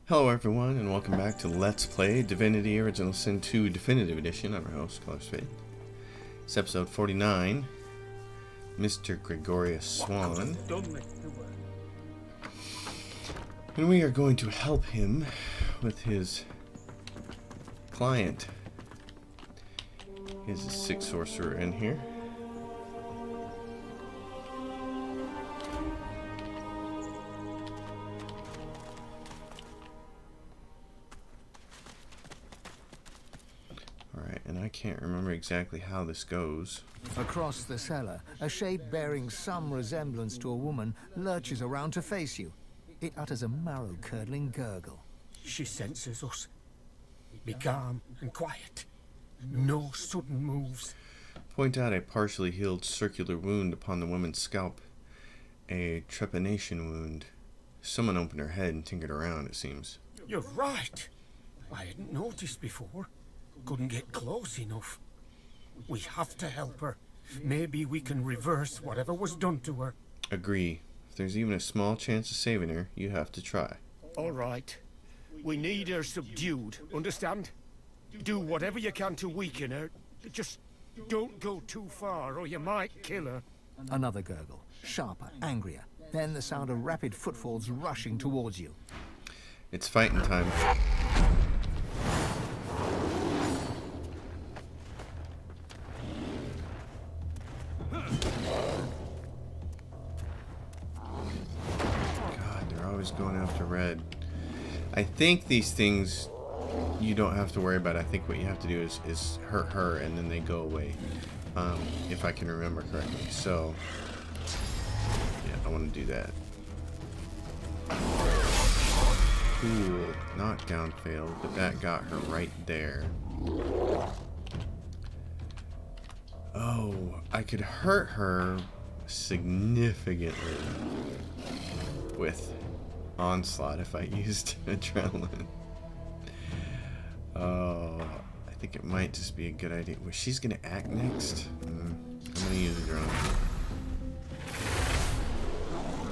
Hello everyone, and welcome back to Let's Play Divinity Original Sin 2 Definitive Edition. I'm your host, Color's Fate. It's episode 49, Mr. Gregorius Swan. And we are going to help him with his client. He's a sick sorcerer in here. And I can't remember exactly how this goes. Across the cellar, a shape bearing some resemblance to a woman lurches around to face you. It utters a marrow-curdling gurgle. She senses us. Be calm and quiet. No sudden moves. Point out a partially healed circular wound upon the woman's scalp. A trepanation wound. Someone opened her head and tinkered around, it seems. You're right. I hadn't noticed before. Couldn't get close enough. We have to help her. Maybe we can reverse whatever was done to her. Agree. If there's even a small chance of saving her, you have to try. All right. We need her subdued, understand? Do whatever you can to weaken her. Just don't go too far or you might kill her. Another gurgle, sharper, angrier. Then the sound of rapid footfalls rushing towards you. It's fighting time. Going after red. I think these things you don't have to worry about. I think what you have to do is hurt her and then they go away, if I can remember correctly. So yeah, I want to do that. Cool. Knockdown failed, but that got her right there. Oh, I could hurt her significantly with Onslaught if I used adrenaline. Oh, I think it might just be a good idea. Well, she's gonna act next. I'm gonna use adrenaline,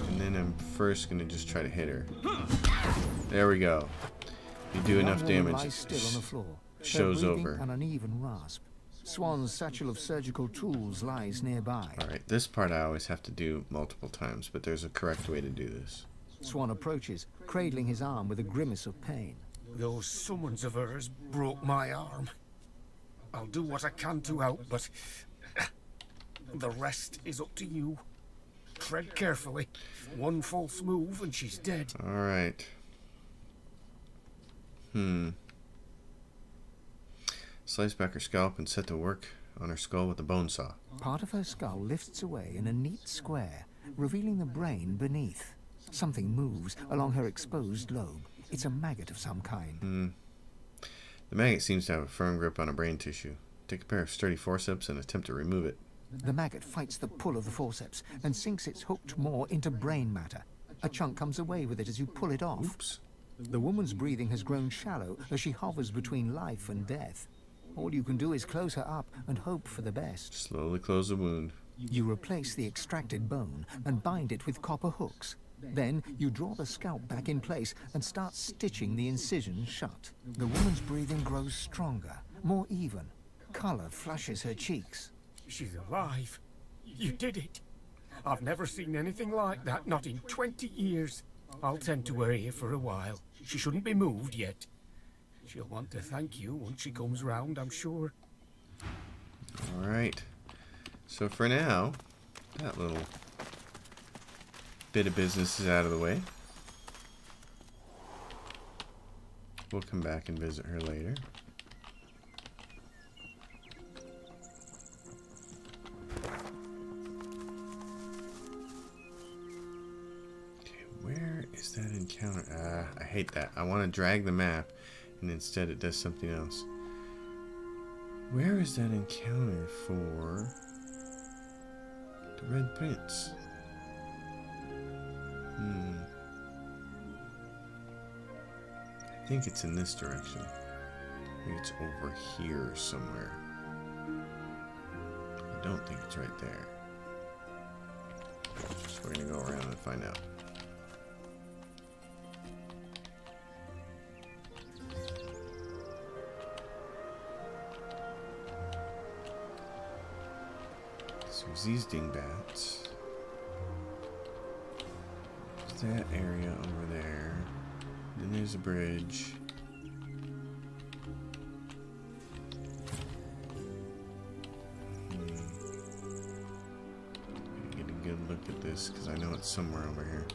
and then I'm first gonna just try to hit her. There we go. You do enough damage, still on the floor. Show's over. An uneven rasp. Swan's satchel of surgical tools lies nearby. All right, this part I always have to do multiple times, but there's a correct way to do this. Swan approaches, cradling his arm with a grimace of pain. Those summons of hers broke my arm. I'll do what I can to help, but the rest is up to you. Tread carefully. One false move and she's dead. All right. Slice back her scalp and set to work on her skull with the bone saw. Part of her skull lifts away in a neat square, revealing the brain beneath. Something moves along her exposed lobe. It's a maggot of some kind. The maggot seems to have a firm grip on a brain tissue. Take a pair of sturdy forceps and attempt to remove it. The maggot fights the pull of the forceps and sinks its hooked maw into brain matter. A chunk comes away with it as you pull it off. Oops. The woman's breathing has grown shallow as she hovers between life and death. All you can do is close her up and hope for the best. Slowly close the wound. You replace the extracted bone and bind it with copper hooks. Then you draw the scalp back in place and start stitching the incision shut. The woman's breathing grows stronger, more even. Color flushes her cheeks. She's alive. You did it. I've never seen anything like that, not in 20 years. I'll tend to her here for a while. She shouldn't be moved yet. She'll want to thank you once she comes round, I'm sure. All right. So for now, that little bit of business is out of the way. We'll come back and visit her later. Okay, where is that encounter? I hate that. I want to drag the map, and instead it does something else. Where is that encounter for the Red Prince? I think it's in this direction. Maybe it's over here somewhere. I don't think it's right there. So we're gonna go around and find out. So it's these dingbats. There's that area over there. Then there's a bridge. Get a good look at this because I know it's somewhere over here.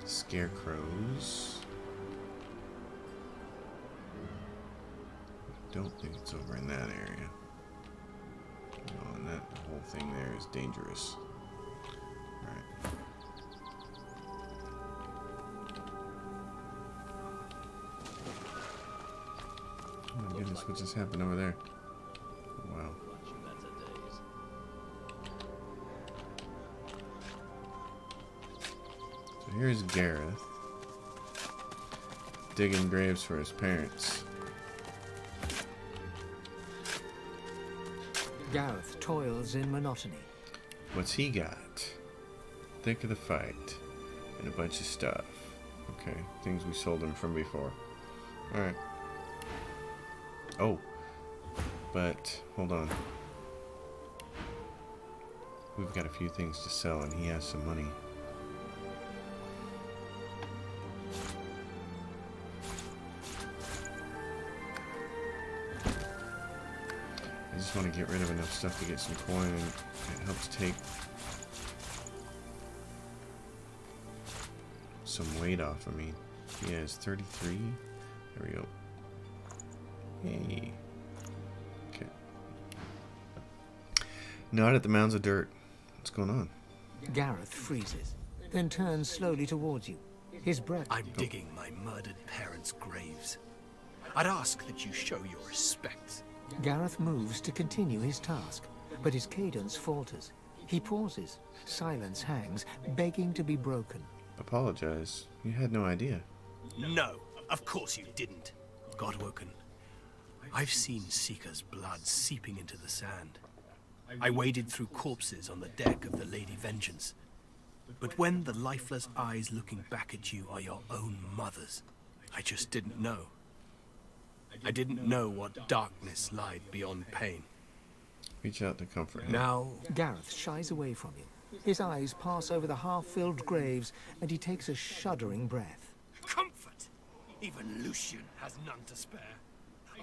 Scarecrows. Don't think it's over in that area. No, and that whole thing there is dangerous. Alright. Oh my goodness, what just happened over there? Wow. So here's Gareth digging graves for his parents. Gareth toils in monotony. What's he got? Thick of the fight. And a bunch of stuff. Okay, things we sold him from before. Alright. Oh. But, hold on. We've got a few things to sell and he has some money. I just want to get rid of enough stuff to get some coin, and it helps take some weight off of me. He has 33. There we go. Hey. Okay. Not at the mounds of dirt. What's going on? Gareth freezes, then turns slowly towards you. His breath... I'm digging my murdered parents' graves. I'd ask that you show your respect. Gareth moves to continue his task, but his cadence falters. He pauses. Silence hangs, begging to be broken. Apologize. You had no idea. No, of course you didn't. Godwoken. I've seen Seeker's blood seeping into the sand. I waded through corpses on the deck of the Lady Vengeance. But when the lifeless eyes looking back at you are your own mother's, I just didn't know. I didn't know what darkness lied beyond pain. Reach out to comfort him. Now, Gareth shies away from you. His eyes pass over the half-filled graves, and he takes a shuddering breath. comfort! Even Lucian has none to spare.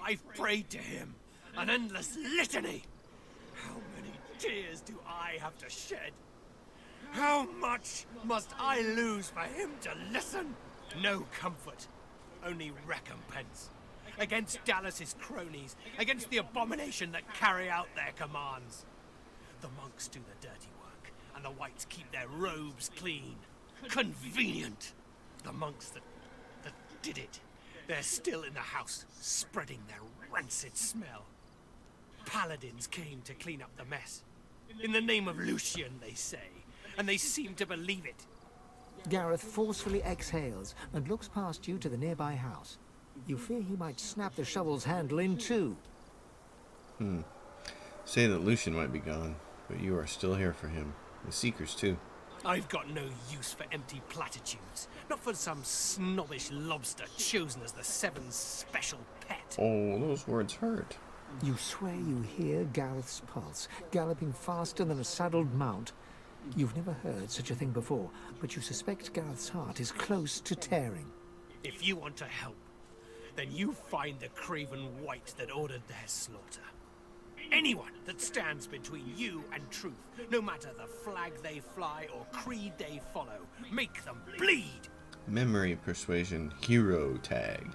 I've prayed to him, an endless litany. How many tears do I have to shed? How much must I lose for him to listen? No comfort, only recompense. Against Dallas's cronies, against the abomination that carry out their commands. The monks do the dirty work, and the whites keep their robes clean. Convenient. The monks that did it, they're still in the house, spreading their rancid smell. Paladins came to clean up the mess. In the name of Lucian, they say, and they seem to believe it. Gareth forcefully exhales and looks past you to the nearby house. You fear he might snap the shovel's handle in two. Say that Lucian might be gone, but you are still here for him. The Seekers, too. I've got no use for empty platitudes. Not for some snobbish lobster chosen as the Seven's special pet. Oh, those words hurt. You swear you hear Gareth's pulse, galloping faster than a saddled mount. You've never heard such a thing before, but you suspect Gareth's heart is close to tearing. If you want to help, then you find the craven wight that ordered their slaughter. Anyone that stands between you and truth, no matter the flag they fly or creed they follow, make them bleed. Memory, persuasion, hero tag.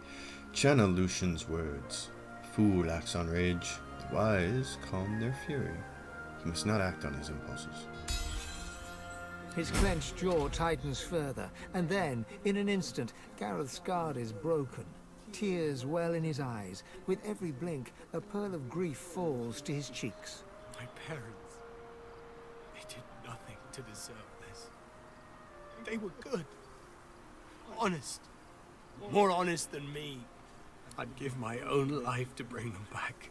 Channel Lucian's words. Fool acts on rage. The wise calm their fury. He must not act on his impulses. His clenched jaw tightens further, and then, in an instant, Gareth's guard is broken. Tears well in his eyes. With every blink, a pearl of grief falls to his cheeks. My parents, they did nothing to deserve this. They were good. Honest. More honest than me. I'd give my own life to bring them back.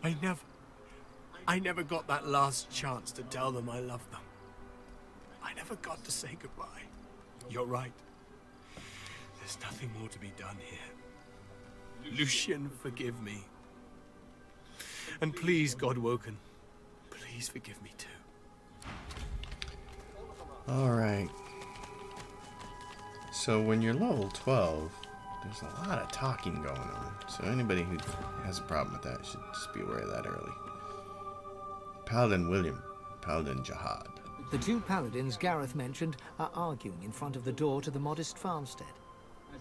I never got that last chance to tell them I loved them. I never got to say goodbye. You're right. There's nothing more to be done here. Lucian, forgive me. And please, Godwoken, please forgive me too. Alright. So when you're level 12, there's a lot of talking going on. So anybody who has a problem with that should just be aware of that early. Paladin William, Paladin Jihad. The two paladins Gareth mentioned are arguing in front of the door to the modest farmstead.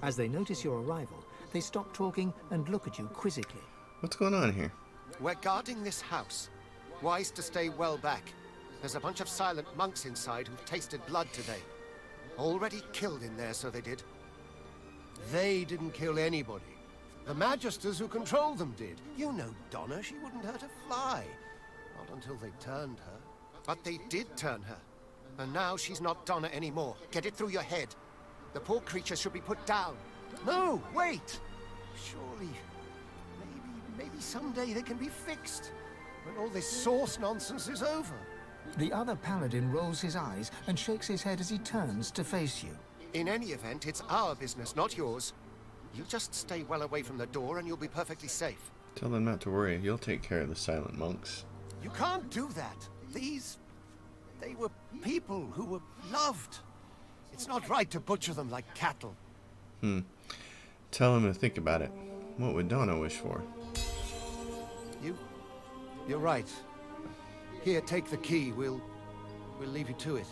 As they notice your arrival, they stop talking and look at you quizzically. What's going on here? We're guarding this house. Wise to stay well back. There's a bunch of silent monks inside who've tasted blood today. Already killed in there, so they did. They didn't kill anybody. The Magisters who control them did. You know Donna, she wouldn't hurt a fly. Not until they turned her. But they did turn her. And now she's not Donna anymore. Get it through your head. The poor creature should be put down. No, wait! Surely, maybe someday they can be fixed. When all this source nonsense is over. The other paladin rolls his eyes and shakes his head as he turns to face you. In any event, it's our business, not yours. You just stay well away from the door and you'll be perfectly safe. Tell them not to worry. You'll take care of the silent monks. You can't do that. They were people who were loved. It's not right to butcher them like cattle. Tell them to think about it. What would Donna wish for? You're right. Here, take the key. We'll leave you to it.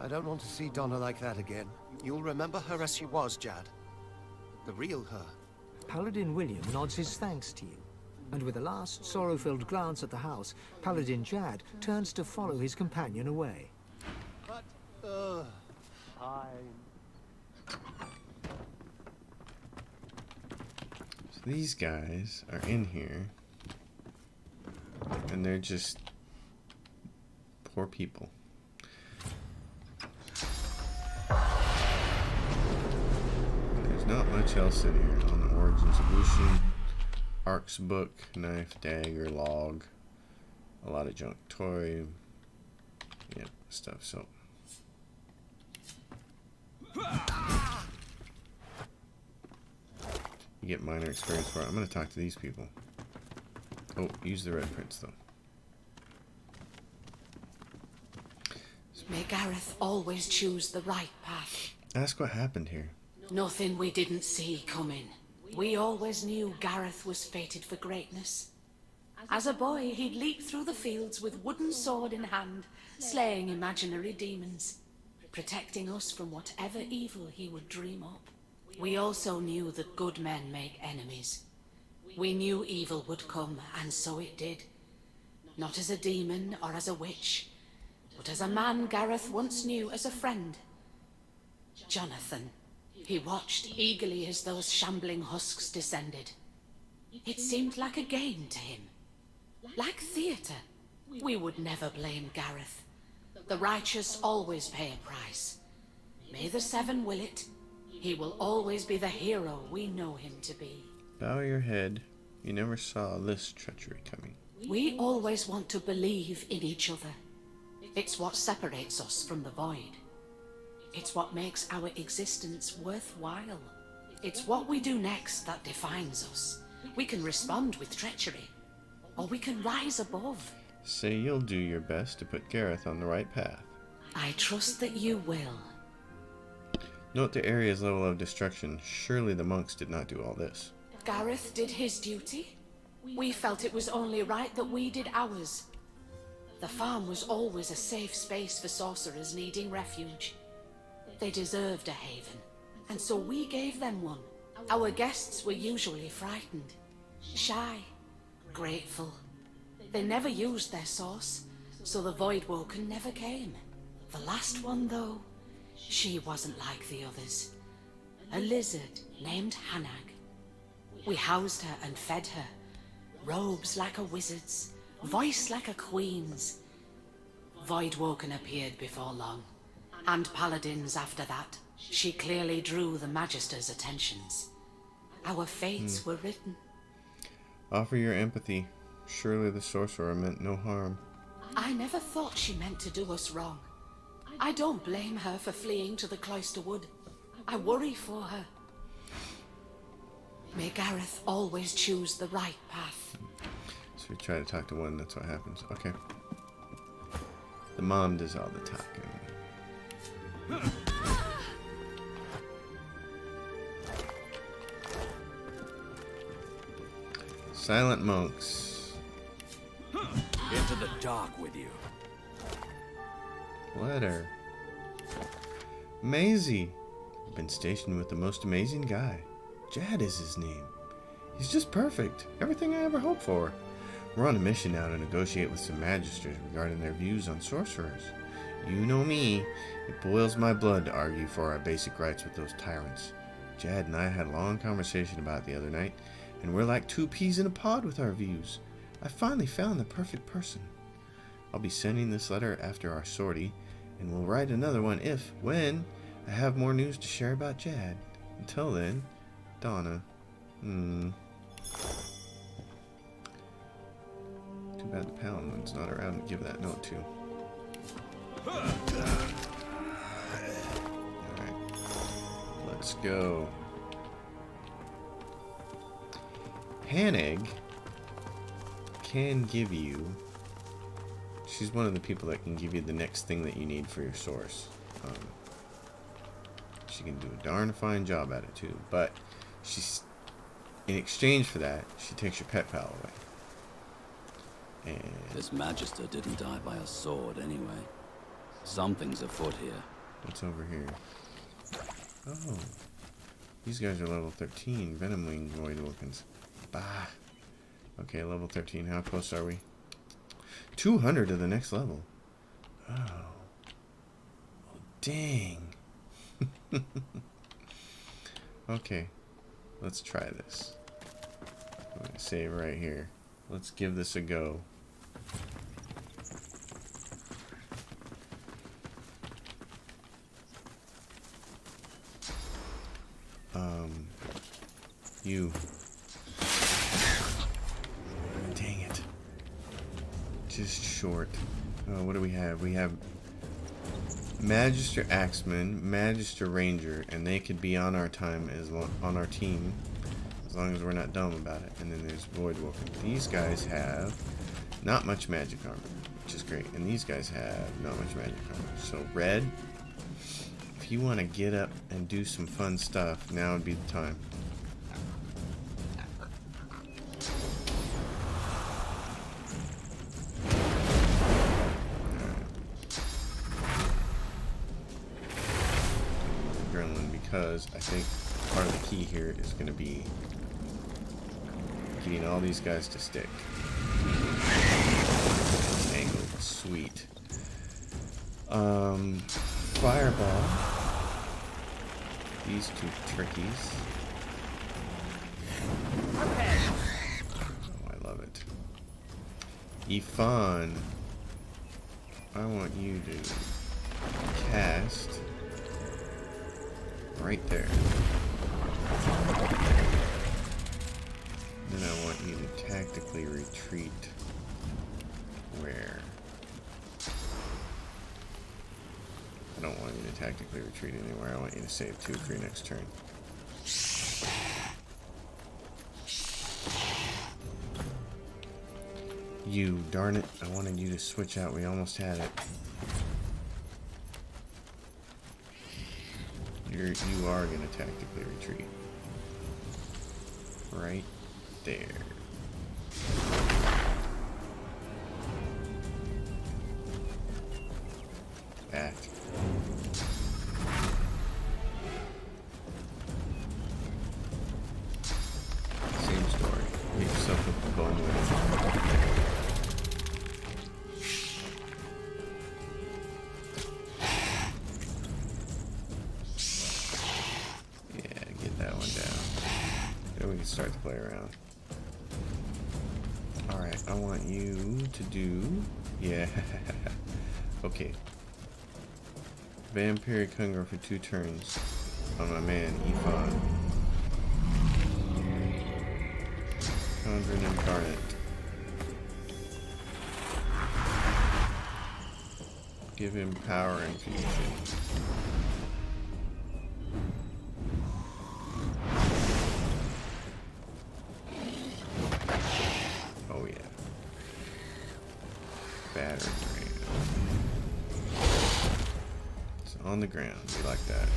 I don't want to see Donna like that again. You'll remember her as she was, Jad. The real her. Paladin William nods his thanks to you. And with a last sorrow-filled glance at the house, Paladin Jad turns to follow his companion away. But, fine. So these guys are in here. And they're just poor people. There's not much else in here on the Origins of Lucian. Ark's book, knife, dagger, log, a lot of junk toy, yeah, stuff. So you get minor experience for it. I'm going to talk to these people. Oh, use the red prints though. May Gareth always choose the right path. Ask what happened here. Nothing we didn't see coming. We always knew Gareth was fated for greatness. As a boy, he'd leap through the fields with wooden sword in hand, slaying imaginary demons, protecting us from whatever evil he would dream up. We also knew that good men make enemies. We knew evil would come, and so it did. Not as a demon or as a witch, but as a man Gareth once knew as a friend. Jonathan. He watched eagerly as those shambling husks descended. It seemed like a game to him. Like theatre. We would never blame Gareth. The righteous always pay a price. May the Seven will it. He will always be the hero we know him to be. Bow your head. You never saw this treachery coming. We always want to believe in each other. It's what separates us from the void. It's what makes our existence worthwhile. It's what we do next that defines us. We can respond with treachery, or we can rise above. Say you'll do your best to put Gareth on the right path. I trust that you will. Note the area's level of destruction. Surely the monks did not do all this. Gareth did his duty. We felt it was only right that we did ours. The farm was always a safe space for sorcerers needing refuge. They deserved a haven, and so we gave them one. Our guests were usually frightened, shy, grateful. They never used their source, so the Voidwoken never came. The last one, though, she wasn't like the others. A lizard named Hanag. We housed her and fed her. Robes like a wizard's, voice like a queen's. Voidwoken appeared before long. And paladins after that. She clearly drew the Magister's attentions. Our fates were written. Offer your empathy. Surely the sorcerer meant no harm. I never thought she meant to do us wrong. I don't blame her for fleeing to the Cloister Wood. I worry for her. May Gareth always choose the right path. So we try to talk to one, that's what happens. Okay. The mom does all the talking. Silent monks. Into the dark with you. Letter. Maisie. Been stationed with the most amazing guy. Jad is his name. He's just perfect. Everything I ever hoped for. We're on a mission now to negotiate with some magisters regarding their views on sorcerers. You know me. It boils my blood to argue for our basic rights with those tyrants. Jad and I had a long conversation about it the other night, and we're like two peas in a pod with our views. I finally found the perfect person. I'll be sending this letter after our sortie, and we'll write another one when I have more news to share about Jad. Until then, Donna. Too bad the Paladin's not around to give that note to. Alright. Let's go. Haneg can give you... She's one of the people that can give you the next thing that you need for your source. She can do a darn fine job at it too, but she's... In exchange for that, she takes your pet pal away. And This Magister didn't die by a sword anyway. Something's afoot here. what's over here? Oh. These guys are level 13. Venom Wing Void Wilkins. Bah. Okay, level 13. How close are we? 200 to the next level. Oh. Oh, dang. Okay. Let's try this. I'm going to save right here. Let's give this a go. You. Dang it. Just short. What do we have? We have Magister Axeman, Magister Ranger, and they could be on our time on our team as long as we're not dumb about it. And then there's Void Wolf. These guys have not much magic armor, which is great. And these guys have not much magic armor. So red, if you want to get up and do some fun stuff, now would be the time. Because I think part of the key here is going to be getting all these guys to stick. Angled, sweet. Fireball. These two trickies. Oh, I love it. Ifan. I want you to cast right there. Then I want you to tactically retreat where? I don't want you to tactically retreat anywhere. I want you to save 2 for your next turn. You, darn it. I wanted you to switch out. We almost had it. You are going to tactically retreat. Right there. Back. Same story. Get yourself with the bone with start to play around. Alright, I want you to do... Yeah. Okay. Vampiric Hunger for 2 turns on my man, Ifan. Conjuring Incarnate. Give him power infusion. On the ground. We like that.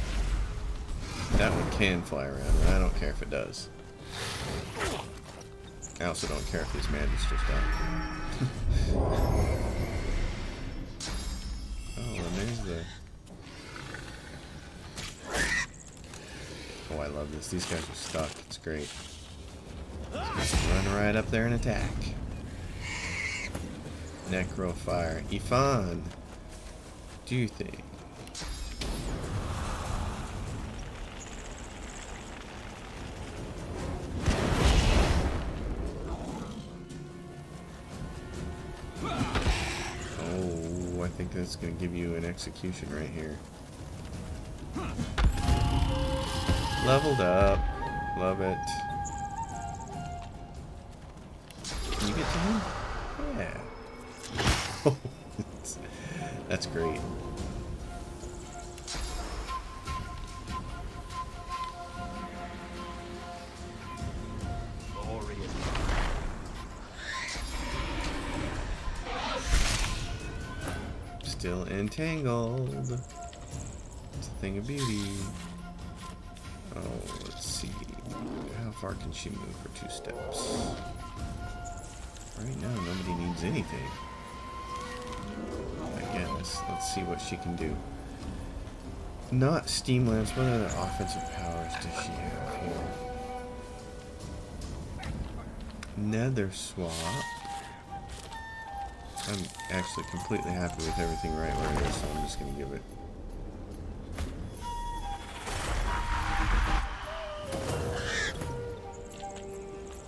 That one can fly around, and I don't care if it does. I also don't care if this man just died. Oh, and there's the... Oh, I love this. These guys are stuck. It's great. Just run right up there and attack. Necro fire. Ifan, do you think? Oh, I think that's going to give you an execution right here. Leveled up. Love it. Can you get to him? Yeah. That's great. Still entangled. It's a thing of beauty. Oh, let's see. How far can she move for 2 steps? Right now, nobody needs anything. I guess. Let's see what she can do. Not steam lamps. What other offensive powers does she have here? Nether swap. I'm actually completely happy with everything right where it is, so I'm just going to give it.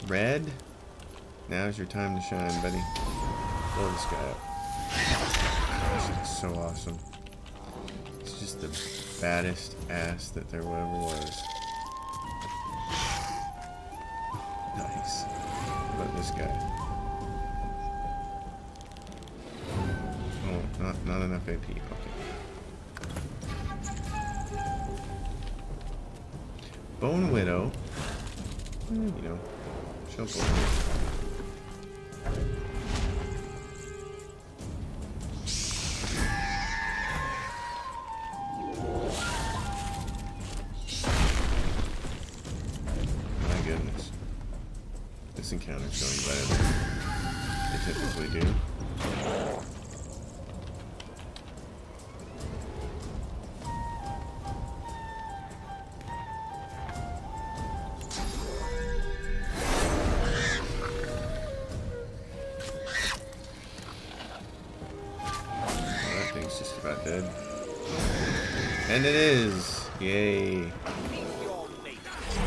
Red, now's your time to shine, buddy. Blow this guy up. This is so awesome. It's just the baddest ass that there ever was. Nice. What about this guy? Oh, not enough AP. Okay. Bone Widow. You know. She'll go. My goodness. This encounter's going better than they typically do. Just about dead. And it is! Yay!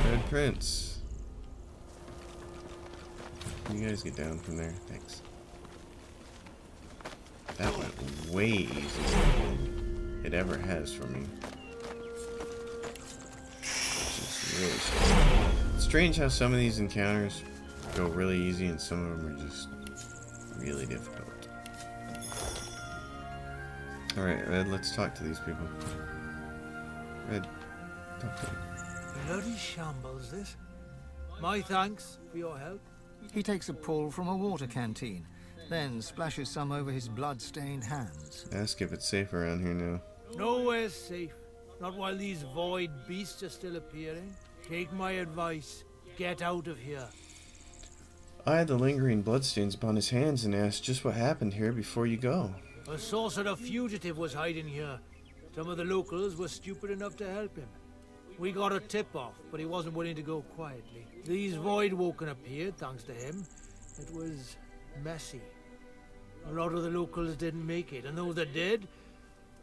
Red Prince. Can you guys get down from there? Thanks. That went way easier than it ever has for me. It's just really strange. It's strange how some of these encounters go really easy and some of them are just really difficult. Alright, Red, let's talk to these people. Red, talk to them. Bloody shambles, this. My thanks for your help. He takes a pull from a water canteen, then splashes some over his blood-stained hands. Ask if it's safe around here now. Nowhere's safe. Not while these void beasts are still appearing. Take my advice. Get out of here. I had the lingering bloodstains upon his hands and asked just what happened here before you go. A sorcerer fugitive was hiding here. Some of the locals were stupid enough to help him. We got a tip-off, but he wasn't willing to go quietly. These Voidwoken appeared, thanks to him. It was messy. A lot of the locals didn't make it, and those that did,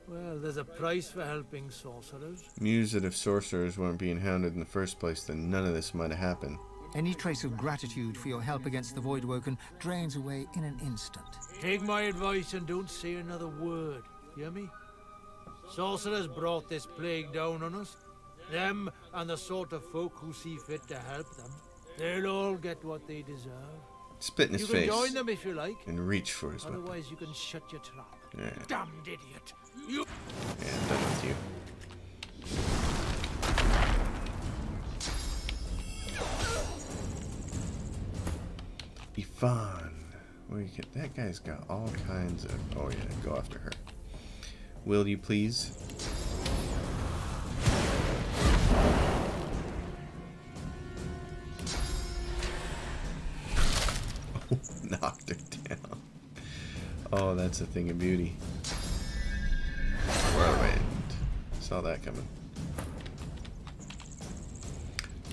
well, there's a price for helping sorcerers. Mused that if sorcerers weren't being hounded in the first place, then none of this might have happened. Any trace of gratitude for your help against the Voidwoken drains away in an instant. Take my advice and don't say another word. Hear me? Sorcerers brought this plague down on us. Them and the sort of folk who see fit to help them. They'll all get what they deserve. Spit in his face. You can join them if you like. And reach for his weapon. Otherwise you can shut your trap. Yeah. Damned idiot. You... Yeah, I'm done with you. Ifan. Where you get that guy's got all kinds of. Oh yeah, go after her. Will you please? Oh, that's a thing of beauty. Whirlwind. Saw that coming.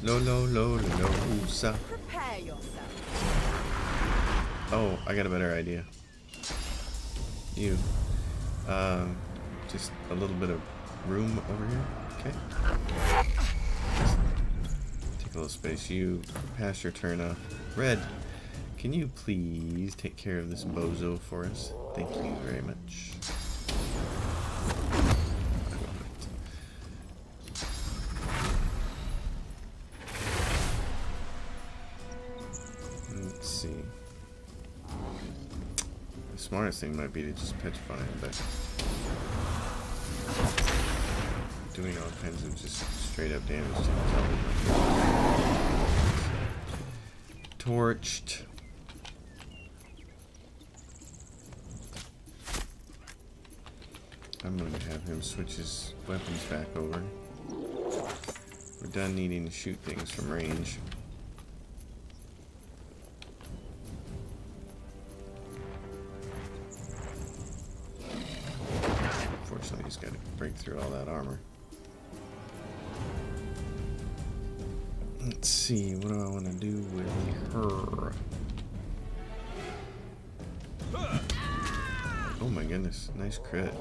Lo lo lo lo lo sa. Prepare yourself. Oh, I got a better idea. You. Just a little bit of room over here. Okay. Take a little space. You pass your turn off. Red, can you please take care of this bozo for us? Thank you very much. Let's see. The smartest thing might be to just petrify him, but doing all kinds of just straight up damage to him. Torched. I'm going to have him switch his weapons back over. We're done needing to shoot things from range. Unfortunately, he's got to break through all that armor. Let's see, what do I want to do with her? Oh my goodness, nice crit.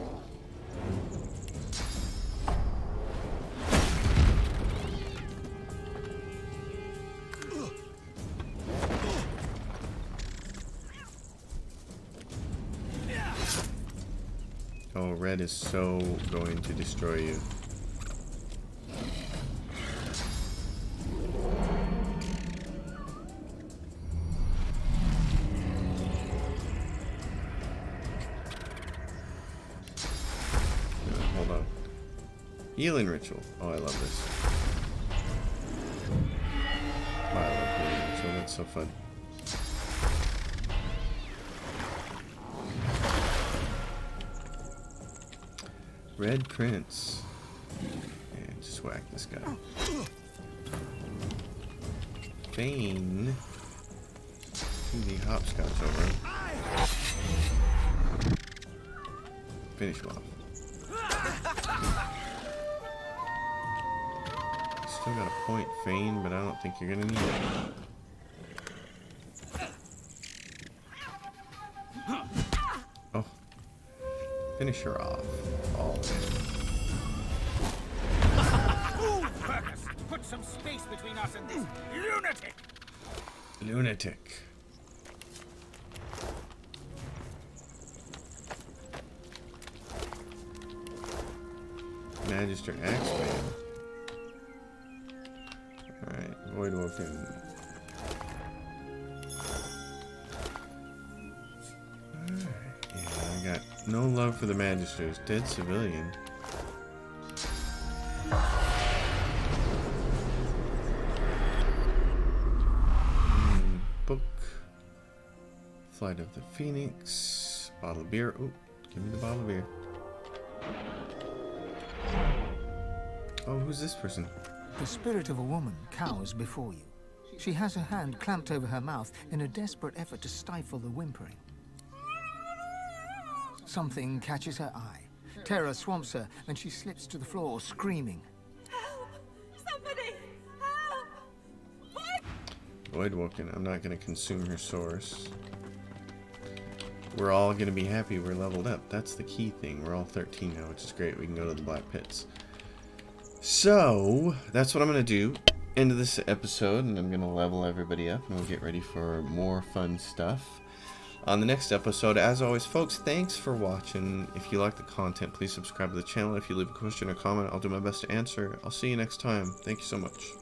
Oh, red is so going to destroy you. Hold on. Healing ritual. Oh, I love this. Oh, I love healing ritual. That's so fun. Red Prince. And just whack this guy. Feign to the hopscotch over him. Finish him off. Still got a point, Feign, but I don't think you're gonna need it. Oh. Finish her off. All in. Marcus, put some space between us and this lunatic! Lunatic. Magister Axeman. Alright, Void Woken. Alright, yeah, I got no love for the Magisters. Dead civilian. Book. Flight of the Phoenix. Bottle of beer. Oh, give me the bottle of beer. Oh, who's this person? The spirit of a woman cowers before you. She has her hand clamped over her mouth in a desperate effort to stifle the whimpering. Something catches her eye. Terror swamps her, and she slips to the floor, screaming. Help! Somebody! Help! Void Woken. I'm not going to consume her source. We're all going to be happy we're leveled up. That's the key thing. We're all 13 now, which is great. We can go to the Black Pits. So, that's what I'm going to do. End of this episode, and I'm going to level everybody up, and we'll get ready for more fun stuff on the next episode. As always, folks, thanks for watching. If you like the content, please subscribe to the channel. If you leave a question or comment, I'll do my best to answer. I'll see you next time. Thank you so much.